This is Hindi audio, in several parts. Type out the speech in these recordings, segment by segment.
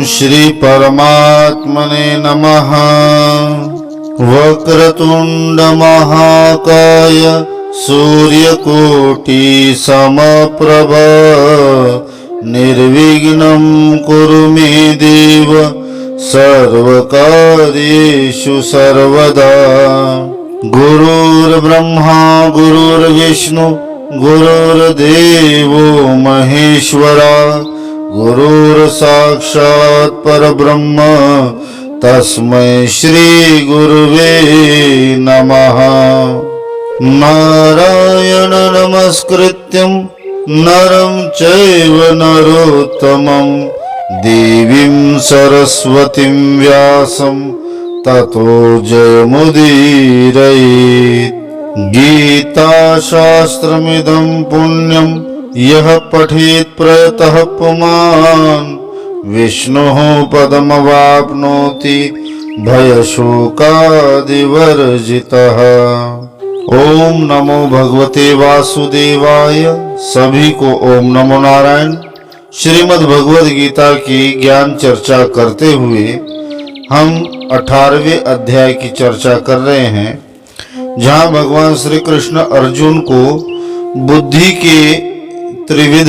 श्री परमात्मने नमः। वक्रतुंड महाकाय सूर्यकोटि समप्रभ निर्विघ्नं कुरु मे देव सर्वकार्येषु सर्वदा। गुरुर्ब्रह्मा गुरुर्विष्णु गुरुर्देवो महेश्वरा गुरुर्साक्षात् परब्रह्म तस्मै श्री गुरुवे नमः। नारायण नमस्कृत्यं नरं चैव नरोत्तमं देवीं सरस्वतीं व्यासं ततो जयमुदीरयेत्। गीताशास्त्रमिदं पुण्यं यः पठेत् प्रयतः पुमान् विष्णोः पदमवाप्नोति भयशोकादिवर्जितः। ओम नमो भगवते वासुदेवाय। सभी को ओम नमो नारायण। श्रीमद् भगवद गीता की ज्ञान चर्चा करते हुए हम 18वें अध्याय की चर्चा कर रहे हैं, जहाँ भगवान श्री कृष्ण अर्जुन को बुद्धि के त्रिविध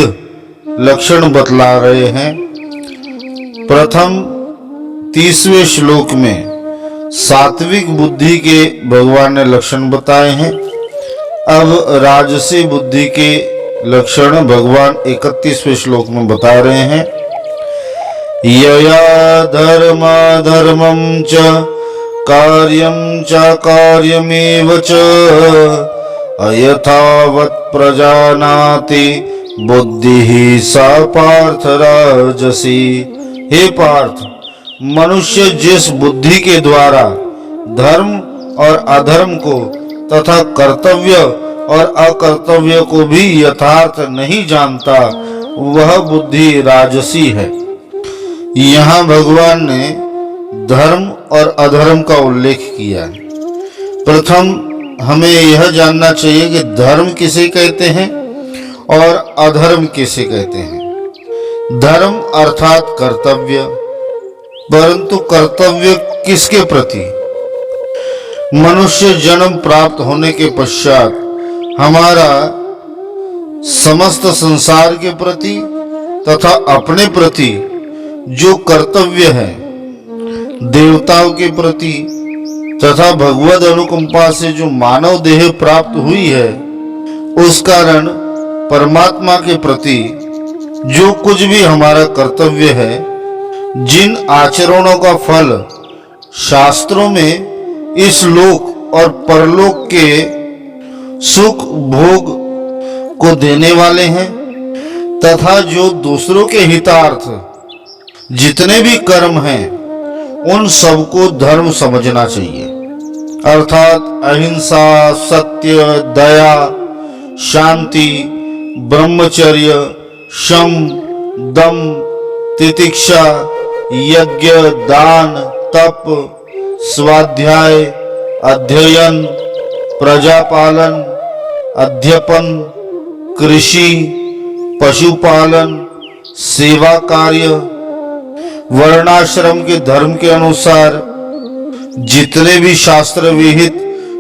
लक्षण बतला रहे हैं। प्रथम 30वें श्लोक में सात्विक बुद्धि के भगवान ने लक्षण बताए हैं। अब राजसी बुद्धि के लक्षण भगवान 31वें श्लोक में बता रहे हैं। यया धर्माधर्मं च कार्यं च कार्यमेव च अयथावत् प्रजानाति बुद्धिः सा पार्थ राजसी। हे पार्थ, मनुष्य जिस बुद्धि के द्वारा धर्म और अधर्म को तथा कर्तव्य और अकर्तव्य को भी यथार्थ नहीं जानता, वह बुद्धि राजसी है। यहाँ भगवान ने धर्म और अधर्म का उल्लेख किया है। प्रथम हमें यह जानना चाहिए कि धर्म किसे कहते हैं और अधर्म किसे कहते हैं। धर्म अर्थात कर्तव्य, परंतु कर्तव्य किसके प्रति? मनुष्य जन्म प्राप्त होने के पश्चात हमारा समस्त संसार के प्रति तथा अपने प्रति जो कर्तव्य है, देवताओं के प्रति तथा भगवद अनुकंपा से जो मानव देह प्राप्त हुई है, उस कारण परमात्मा के प्रति जो कुछ भी हमारा कर्तव्य है, जिन आचरणों का फल शास्त्रों में इस लोक और परलोक के सुख भोग को देने वाले हैं, तथा जो दूसरों के हितार्थ जितने भी कर्म हैं, उन सबको धर्म समझना चाहिए। अर्थात अहिंसा, सत्य, दया, शांति, ब्रह्मचर्य, शम, दम, तितिक्षा, यज्ञ, दान, तप, स्वाध्याय, अध्ययन, प्रजापालन, अध्यपन, कृषि, पशुपालन, सेवा कार्य, वर्णाश्रम के धर्म के अनुसार जितने भी शास्त्र विहित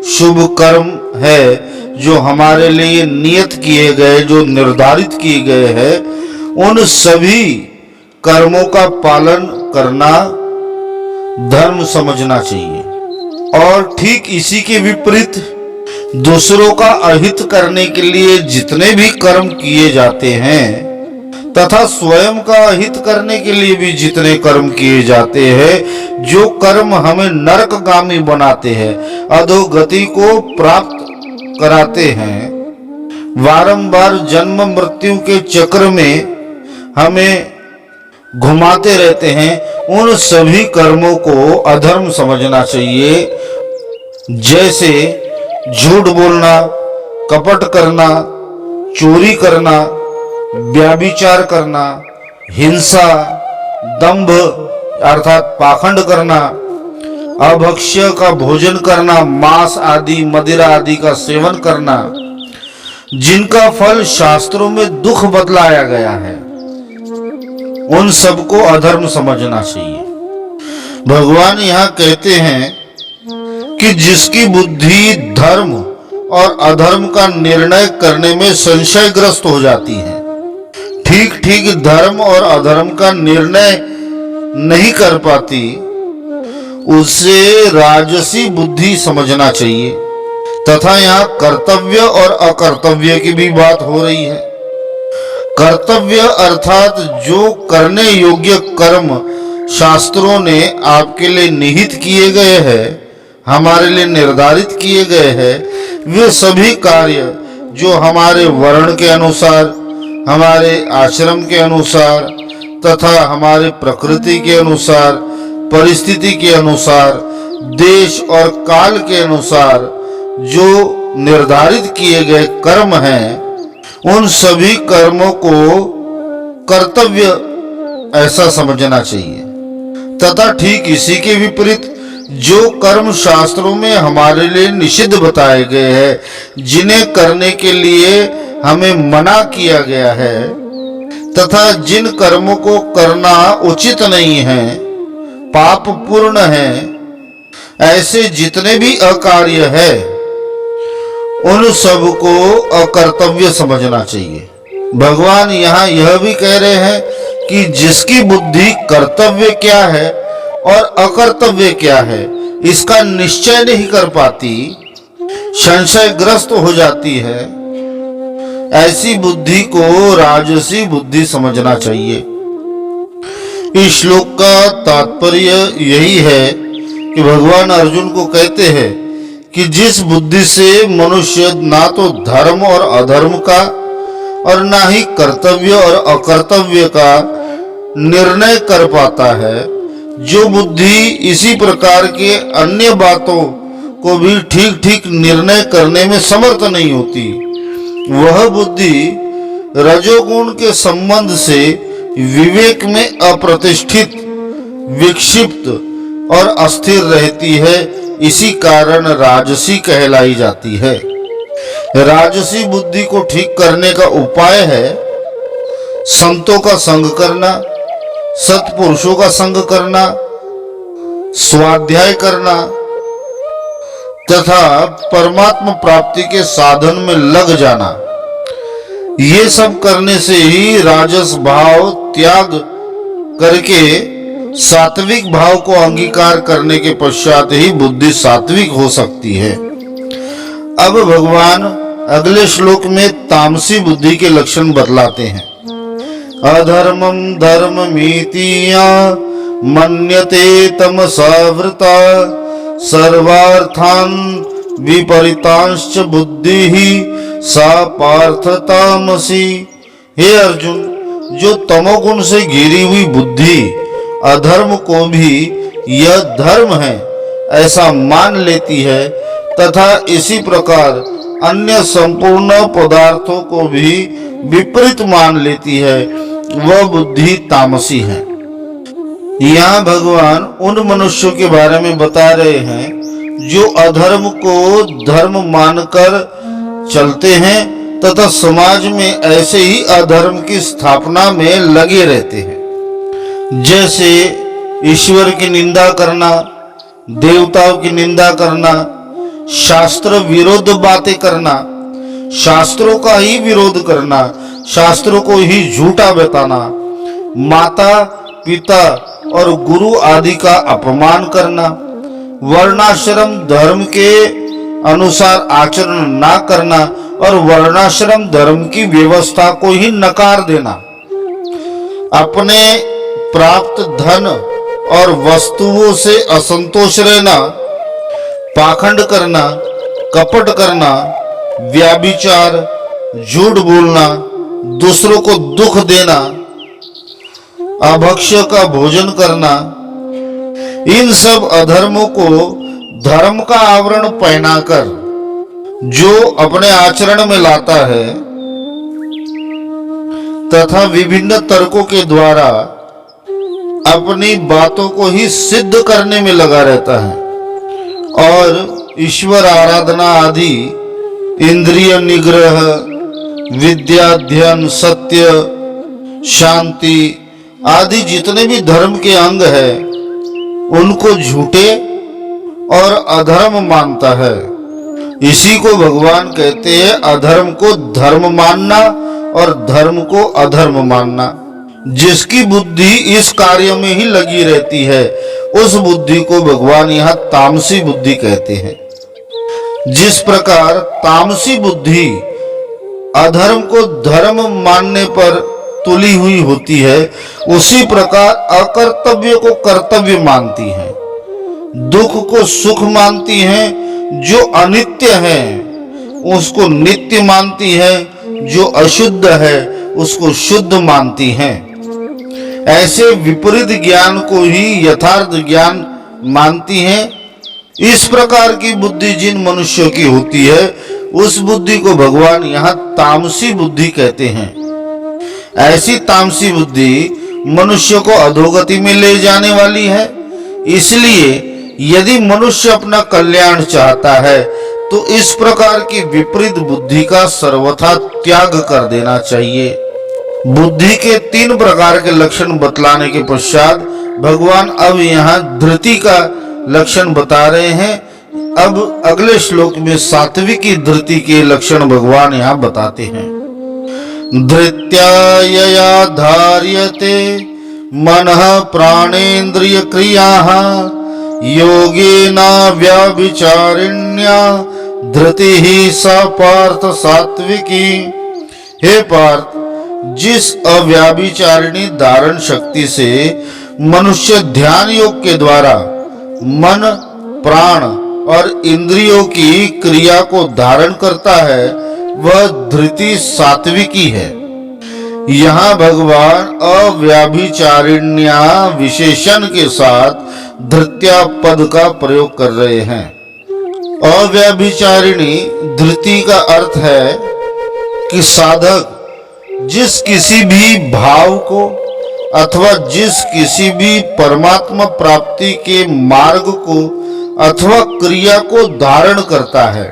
शुभ कर्म है, जो हमारे लिए नियत किए गए, जो निर्धारित किए गए हैं, उन सभी कर्मों का पालन करना धर्म समझना चाहिए। और ठीक इसी के विपरीत दूसरों का अहित करने के लिए जितने भी कर्म किए जाते हैं, तथा स्वयं का हित करने के लिए भी जितने कर्म किए जाते हैं, जो कर्म हमें नरकगामी बनाते हैं, अधोगति को प्राप्त कराते हैं, बारंबार जन्म मृत्यु के चक्र में हमें घुमाते रहते हैं, उन सभी कर्मों को अधर्म समझना चाहिए। जैसे झूठ बोलना, कपट करना, चोरी करना, व्यभिचार करना, हिंसा, दंभ अर्थात पाखंड करना, अभक्ष्य का भोजन करना, मांस आदि, मदिरा आदि का सेवन करना, जिनका फल शास्त्रों में दुख बतलाया गया है, उन सबको अधर्म समझना चाहिए। भगवान यहाँ कहते हैं कि जिसकी बुद्धि धर्म और अधर्म का निर्णय करने में संशयग्रस्त हो जाती है, ठीक ठीक धर्म और अधर्म का निर्णय नहीं कर पाती, उसे राजसी बुद्धि समझना चाहिए। तथा यहाँ कर्तव्य और अकर्तव्य की भी बात हो रही है। कर्तव्य अर्थात जो करने योग्य कर्म शास्त्रों ने आपके लिए निहित किए गए हैं, हमारे लिए निर्धारित किए गए हैं, वे सभी कार्य जो हमारे वर्ण के अनुसार, हमारे आश्रम के अनुसार तथा हमारे प्रकृति के अनुसार, परिस्थिति के अनुसार, देश और काल के अनुसार जो निर्धारित किए गए कर्म हैं, उन सभी कर्मों को कर्तव्य ऐसा समझना चाहिए। तथा ठीक इसी के विपरीत जो कर्म शास्त्रों में हमारे लिए निषिद्ध बताए गए हैं, जिन्हें करने के लिए हमें मना किया गया है, तथा जिन कर्मों को करना उचित नहीं है, पाप पूर्ण है, ऐसे जितने भी अकार्य है, उन सब को अकर्तव्य समझना चाहिए। भगवान यहाँ यह भी कह रहे हैं कि जिसकी बुद्धि कर्तव्य क्या है और अकर्तव्य क्या है इसका निश्चय नहीं कर पाती, संशयग्रस्त हो जाती है, ऐसी बुद्धि को राजसी बुद्धि समझना चाहिए। इस श्लोक का तात्पर्य यही है कि भगवान अर्जुन को कहते हैं कि जिस बुद्धि से मनुष्य ना तो धर्म और अधर्म का और ना ही कर्तव्य और अकर्तव्य का निर्णय कर पाता है, जो बुद्धि इसी प्रकार के अन्य बातों को भी ठीक ठीक निर्णय करने में समर्थ नहीं होती, वह बुद्धि रजोगुण के संबंध से विवेक में अप्रतिष्ठित, विक्षिप्त और अस्थिर रहती है। इसी कारण राजसी कहलाई जाती है। राजसी बुद्धि को ठीक करने का उपाय है संतों का संग करना, सत्पुरुषों का संग करना, स्वाध्याय करना तथा परमात्मा प्राप्ति के साधन में लग जाना। ये सब करने से ही राजस भाव त्याग करके सात्विक भाव को अंगीकार करने के पश्चात ही बुद्धि सात्विक हो सकती है। अब भगवान अगले श्लोक में तामसी बुद्धि के लक्षण बतलाते हैं। अधर्मम धर्ममीतिया मन्यते तमसावृता सर्वार्थान विपरीतांश्च बुद्धि सा पार्थ तामसी। हे अर्जुन, जो तमोगुण से घिरी हुई बुद्धि अधर्म को भी यह धर्म है ऐसा मान लेती है तथा इसी प्रकार अन्य संपूर्ण पदार्थों को भी विपरीत मान लेती है, वह बुद्धि तामसी है। यहाँ भगवान उन मनुष्यों के बारे में बता रहे हैं जो अधर्म को धर्म मानकर चलते हैं तथा समाज में ऐसे ही अधर्म की स्थापना में लगे रहते हैं। जैसे ईश्वर की निंदा करना, देवताओं की निंदा करना, शास्त्र विरोध बातें करना, शास्त्रों का ही विरोध करना, शास्त्रों को ही झूठा बताना, माता पिता और गुरु आदि का अपमान करना, वर्णाश्रम धर्म के अनुसार आचरण ना करना और वर्णाश्रम धर्म की व्यवस्था को ही नकार देना, अपने प्राप्त धन और वस्तुओं से असंतोष रहना, पाखंड करना, कपट करना, व्याभिचार, झूठ बोलना, दूसरों को दुख देना, अभक्ष्य का भोजन करना, इन सब अधर्मों को धर्म का आवरण पहनाकर जो अपने आचरण में लाता है तथा विभिन्न तर्कों के द्वारा अपनी बातों को ही सिद्ध करने में लगा रहता है और ईश्वर आराधना आदि, इंद्रिय निग्रह, विद्याध्ययन, सत्य, शांति आदि जितने भी धर्म के अंग है उनको झूठे और अधर्म मानता है। इसी को भगवान कहते हैं अधर्म को धर्म मानना और धर्म को अधर्म मानना। जिसकी बुद्धि इस कार्य में ही लगी रहती है उस बुद्धि को भगवान यहाँ तामसी बुद्धि कहते हैं। जिस प्रकार तामसी बुद्धि अधर्म को धर्म मानने पर तुली हुई होती है, उसी प्रकार अकर्तव्य को कर्तव्य मानती है, दुख को सुख मानती है, जो अनित्य है उसको नित्य मानती है, जो अशुद्ध है उसको शुद्ध मानती है। ऐसे विपरीत ज्ञान को ही यथार्थ ज्ञान मानती है। इस प्रकार की बुद्धि जिन मनुष्यों की होती है उस बुद्धि को भगवान यहाँ तामसी बुद्धि कहते हैं। ऐसी तामसी बुद्धि मनुष्य को अधोगति में ले जाने वाली है। इसलिए यदि मनुष्य अपना कल्याण चाहता है तो इस प्रकार की विपरीत बुद्धि का सर्वथा त्याग कर देना चाहिए। बुद्धि के 3 प्रकार के लक्षण बतलाने के पश्चात भगवान अब यहाँ धृति का लक्षण बता रहे हैं। अब अगले श्लोक में सात्विकी धृति के लक्षण भगवान यहाँ बताते हैं। धृत्या यया धार्यते मनः प्राणेन्द्रिय क्रियाः योगेन व्याभिचारिण्या धृति ही सा पार्थ सात्विकी। हे पार्थ, जिस अव्याभिचारिणी धारण शक्ति से मनुष्य ध्यान योग के द्वारा मन, प्राण और इंद्रियों की क्रिया को धारण करता है वह धृति सात्विकी है। यहाँ भगवान अव्याभिचारिण्या विशेषण के साथ धृत्या पद का प्रयोग कर रहे हैं। अव्याभिचारिणी धृति का अर्थ है कि साधक जिस किसी भी भाव को अथवा जिस किसी भी परमात्मा प्राप्ति के मार्ग को अथवा क्रिया को धारण करता है,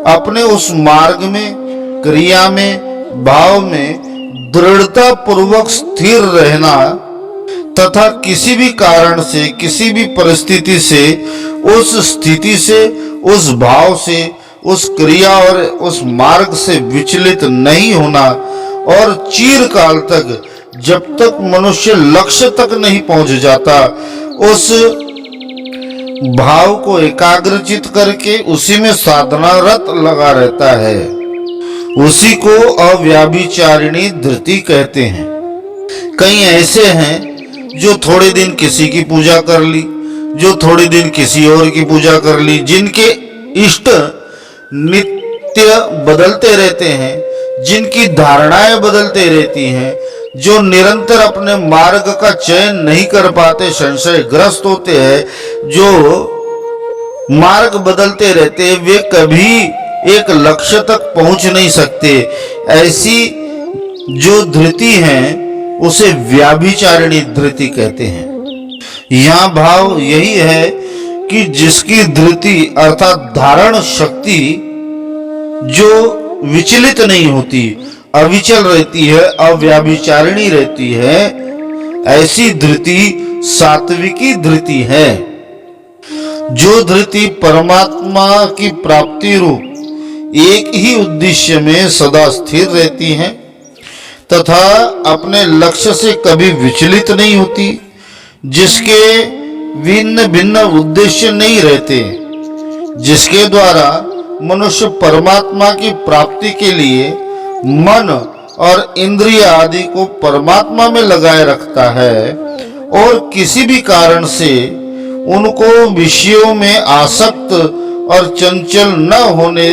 अपने उस मार्ग में, क्रिया में, भाव में दृढ़ता पूर्वक स्थिर रहना तथा किसी भी कारण से, किसी भी परिस्थिति से, उस स्थिति से, उस भाव से, उस क्रिया और उस मार्ग से विचलित नहीं होना और चिरकाल तक, जब तक मनुष्य लक्ष्य तक नहीं पहुंच जाता, उस भाव को एकाग्रचित करके उसी में साधनारत लगा रहता है, उसी को अव्याभिचारिणी धृति कहते हैं। कई ऐसे हैं जो थोड़े दिन किसी की पूजा कर ली, जो थोड़े दिन किसी और की पूजा कर ली, जिनके इष्ट नित्य बदलते रहते हैं, जिनकी धारणाएं बदलते रहती हैं, जो निरंतर अपने मार्ग का चयन नहीं कर पाते, संशयग्रस्त होते हैं, जो मार्ग बदलते रहते, वे कभी एक लक्ष्य तक पहुंच नहीं सकते। ऐसी जो धृति है उसे व्याभिचारिणी धृति कहते हैं। यहाँ भाव यही है कि जिसकी धृति अर्थात धारण शक्ति जो विचलित नहीं होती, अविचल रहती है, अव्याभिचारिणी रहती है, ऐसी धृति सात्विकी धृति है। जो धृति परमात्मा की प्राप्ति रूप एक ही उद्देश्य में सदा स्थिर रहती है तथा अपने लक्ष्य से कभी विचलित नहीं होती, जिसके भिन्न भिन्न उद्देश्य नहीं रहते, जिसके द्वारा मनुष्य परमात्मा की प्राप्ति के लिए मन और इंद्रिय आदि को परमात्मा में लगाए रखता है और किसी भी कारण से उनको विषयों में आसक्त और चंचल न होने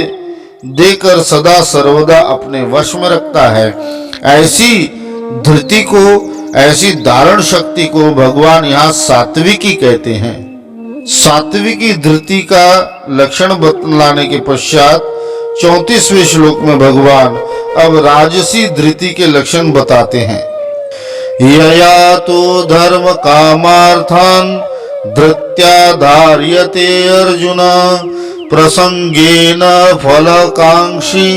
देकर सदा सर्वदा अपने वश में रखता है। ऐसी धृति को, ऐसी धारण शक्ति को भगवान यहाँ सात्विकी कहते हैं। सात्विकी धृति का लक्षण बतलाने के पश्चात 34वें श्लोक में भगवान अब राजसी धृति के लक्षण बताते हैं। यया तो धर्म कामार्थान धृत्या धार्यते अर्जुन प्रसंगेन फलकांक्षी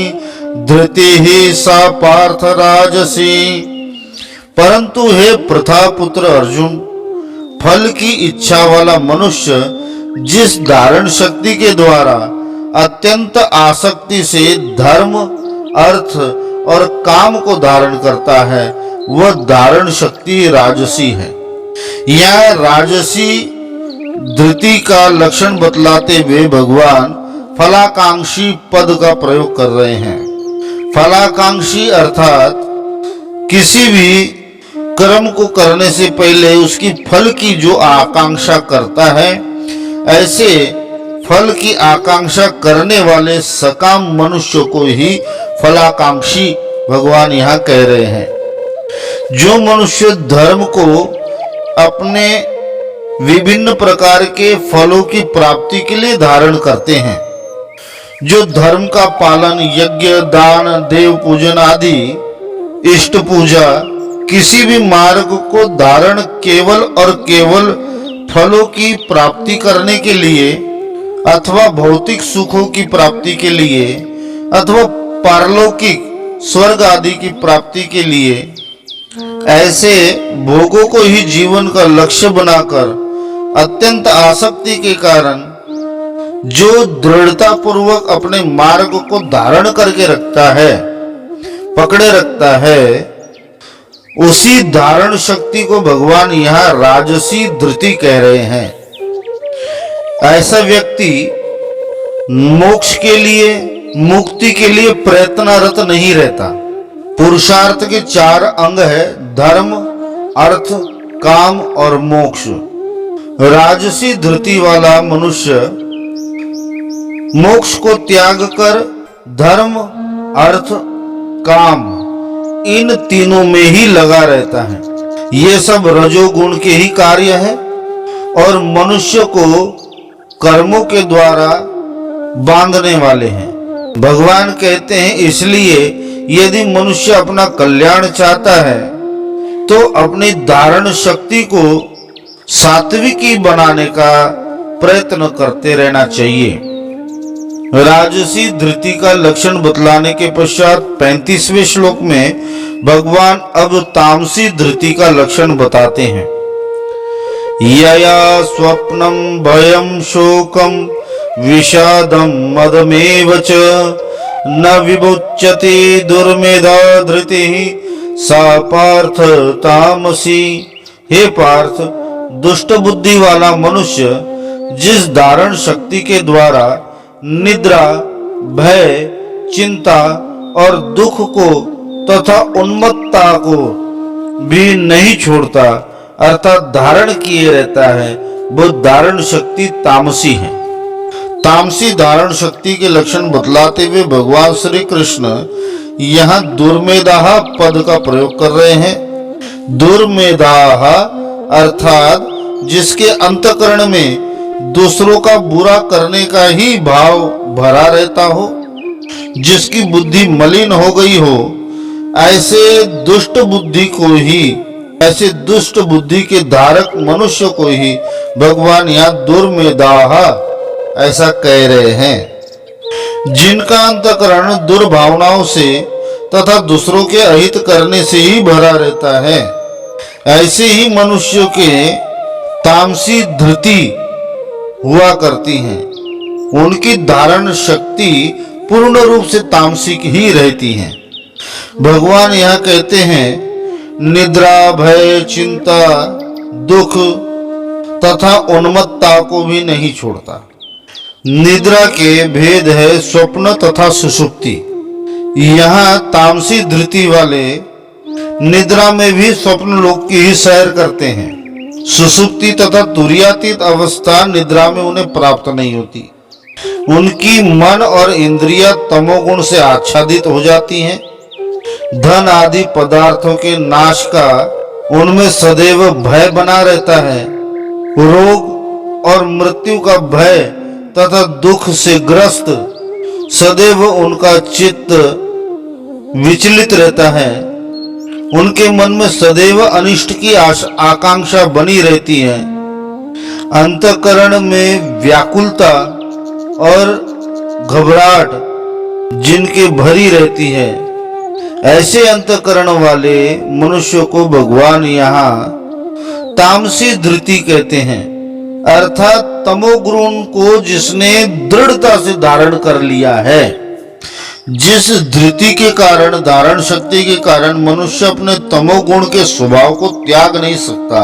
धृति ही सा पार्थ राजसी। परंतु हे प्रथापुत्र अर्जुन, फल की इच्छा वाला मनुष्य जिस धारण शक्ति के द्वारा अत्यंत आसक्ति से धर्म, अर्थ और काम को धारण करता है, वह धारण शक्ति राजसी है। यह राजसी धृति का लक्षण बतलाते हुए भगवान फलाकांक्षी पद का प्रयोग कर रहे हैं। फलाकांक्षी अर्थात किसी भी कर्म को करने से पहले उसकी फल की जो आकांक्षा करता है, ऐसे फल की आकांक्षा करने वाले सकाम मनुष्य को ही फलाकांक्षी भगवान यहाँ कह रहे हैं। जो मनुष्य धर्म को अपने विभिन्न प्रकार के फलों की प्राप्ति के लिए धारण करते हैं, जो धर्म का पालन, यज्ञ, दान, देव पूजन आदि इष्ट पूजा, किसी भी मार्ग को धारण केवल और केवल फलों की प्राप्ति करने के लिए अथवा भौतिक सुखों की प्राप्ति के लिए अथवा पारलौकिक स्वर्ग आदि की प्राप्ति के लिए, ऐसे भोगों को ही जीवन का लक्ष्य बनाकर अत्यंत आसक्ति के कारण जो दृढ़ता पूर्वक अपने मार्ग को धारण करके रखता है, पकड़े रखता है, उसी धारण शक्ति को भगवान यहाँ राजसी धृति कह रहे हैं। ऐसा व्यक्ति मोक्ष के लिए, मुक्ति के लिए प्रयत्नरत नहीं रहता। पुरुषार्थ के 4 अंग है, धर्म, अर्थ, काम और मोक्ष। राजसी धृति वाला मनुष्य मोक्ष को त्याग कर धर्म, अर्थ, काम इन तीनों में ही लगा रहता है। ये सब रजोगुण के ही कार्य है और मनुष्य को कर्मों के द्वारा बांधने वाले हैं। भगवान कहते हैं इसलिए यदि मनुष्य अपना कल्याण चाहता है तो अपनी धारण शक्ति को सात्विकी बनाने का प्रयत्न करते रहना चाहिए। राजसी धृति का लक्षण बतलाने के पश्चात 35वें श्लोक में भगवान अब तामसी धृति का लक्षण बताते हैं। यया स्वप्नम भयम शोकम विषादम मदमेव च न विमुच्यते दुर्मेधा धृति सा पार्थ तामसी। हे पार्थ, दुष्ट बुद्धि वाला मनुष्य जिस धारण शक्ति के द्वारा निद्रा, भय, चिंता और दुख को तथा उन्मत्तता को भी नहीं छोड़ता अर्थात धारण किए रहता है, वो धारण शक्ति तामसी है। तामसी धारण शक्ति के लक्षण बतलाते हुए भगवान श्री कृष्ण यहाँ दुर्मेधाः पद का प्रयोग कर रहे हैं। दुर्मेधाः अर्थात जिसके अंतःकरण में दूसरों का बुरा करने का ही भाव भरा रहता हो, जिसकी बुद्धि मलिन हो गई हो, ऐसे दुष्ट बुद्धि को ही, ऐसे दुष्ट बुद्धि के धारक मनुष्य को ही भगवान यहाँ दुर्मेधाः ऐसा कह रहे हैं। जिनका अंतःकरण दुर्भावनाओं से तथा दूसरों के अहित करने से ही भरा रहता है, ऐसे ही मनुष्य के तामसी धृति हुआ करती हैं। उनकी धारण शक्ति पूर्ण रूप से तामसिक ही रहती है। भगवान यहाँ कहते हैं निद्रा, भय, चिंता, दुख तथा उन्मत्तता को भी नहीं छोड़ता। निद्रा के भेद है स्वप्न तथा सुषुप्ति। यहाँ तामसी धृति वाले निद्रा में भी स्वप्न लोक की ही सैर करते हैं। सुषुप्ति तथा तुर्यातीत अवस्था निद्रा में उन्हें प्राप्त नहीं होती। उनकी मन और इंद्रियां तमोगुण से आच्छादित हो जाती हैं। धन आदि पदार्थों के नाश का उनमें सदैव भय बना रहता है। रोग और मृत्यु का भय तथा दुख से ग्रस्त सदैव उनका चित्त विचलित रहता है। उनके मन में सदैव अनिष्ट की आकांक्षा बनी रहती है। अंतःकरण में व्याकुलता और घबराहट जिनके भरी रहती है, ऐसे अंतकरण वाले मनुष्य को भगवान यहाँ तामसी धृति कहते हैं, अर्थात तमोगुण को जिसने दृढ़ता से धारण कर लिया है। जिस धृति के कारण, धारण शक्ति के कारण मनुष्य अपने तमोगुण के स्वभाव को त्याग नहीं सकता,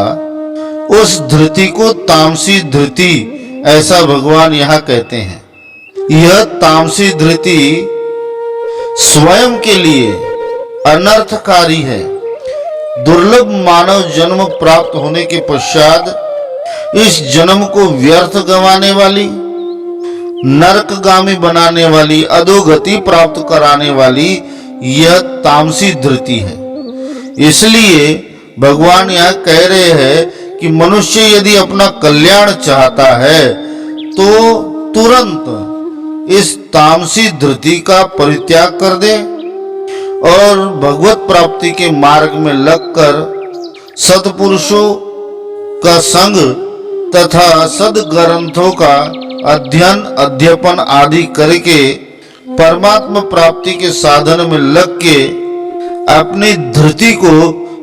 उस धृति को तामसी धृति ऐसा भगवान यहाँ कहते हैं। यह तामसी धृति स्वयं के लिए अनर्थकारी है। दुर्लभ मानव जन्म प्राप्त होने के पश्चात इस जन्म को व्यर्थ गंवाने वाली, नरकगामी बनाने वाली, अधोगति प्राप्त कराने वाली यह तामसी धृति है। इसलिए भगवान यहाँ कह रहे हैं कि मनुष्य यदि अपना कल्याण चाहता है तो तुरंत इस तामसी धृति का परित्याग कर दे और भगवत प्राप्ति के मार्ग में लगकर सत्पुरुषों का संग तथा सद्ग्रंथों का अध्ययन, अध्यापन आदि करके परमात्मा प्राप्ति के साधन में लग के अपनी धृति को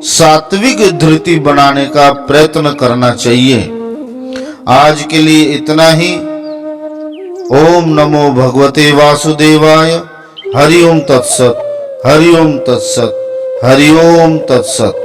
सात्विक धृति बनाने का प्रयत्न करना चाहिए। आज के लिए इतना ही। ओम नमो भगवते वासुदेवाय। हरि ओम तत्सत, हरि ओम तत्सत, हरि ओम तत्सत।